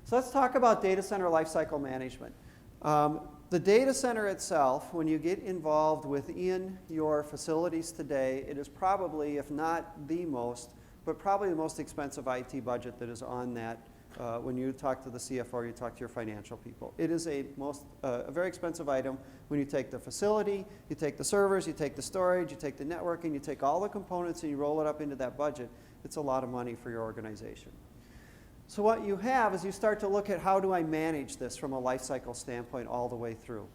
So let's talk about data center lifecycle management. The data center itself, when you get involved within your facilities today, it is probably, if not the most, but probably the most expensive IT budget that is on that when you talk to the CFO or you talk to your financial people. It is a very expensive item when you take the facility, you take the servers, you take the storage, you take the networking, you take all the components and you roll it up into that budget. It's a lot of money for your organization. So what you have is you start to look at how do I manage this from a life cycle standpoint all the way through.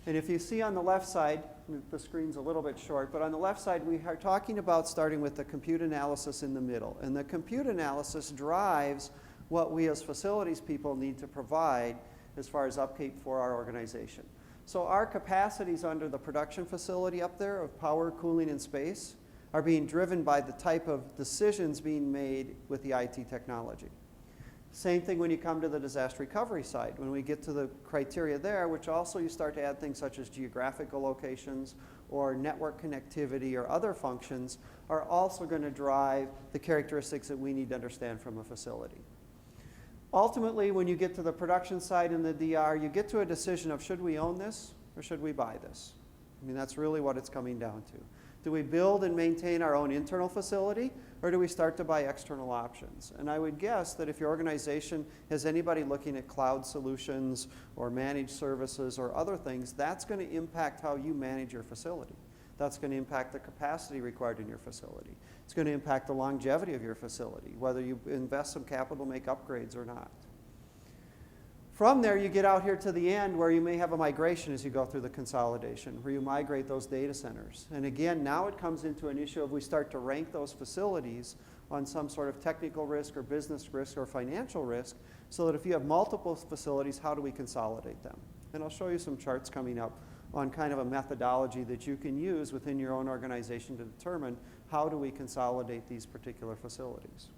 And if you see on the left side, the screen's a little bit short, but on the left side we are talking about starting with the compute analysis in the middle. And the compute analysis drives what we as facilities people need to provide as far as upkeep for our organization. So our capacities under the production facility up there of power, cooling, and space are being driven by the type of decisions being made with the IT technology. Same thing when you come to the disaster recovery side. When we get to the criteria there, which also you start to add things such as geographical locations or network connectivity or other functions are also going to drive the characteristics that we need to understand from a facility. Ultimately, when you get to the production side in the DR, you get to a decision of should we own this or should we buy this? I mean, that's really what it's coming down to. Do we build and maintain our own internal facility, or do we start to buy external options? And I would guess that if your organization has anybody looking at cloud solutions or managed services or other things, that's going to impact how you manage your facility. That's going to impact the capacity required in your facility. It's going to impact the longevity of your facility, whether you invest some capital to make upgrades or not. From there, you get out here to the end where you may have a migration as you go through the consolidation, where you migrate those data centers. And again, now it comes into an issue of we start to rank those facilities on some sort of technical risk or business risk or financial risk, so that if you have multiple facilities, how do we consolidate them? And I'll show you some charts coming up on kind of a methodology that you can use within your own organization to determine how do we consolidate these particular facilities.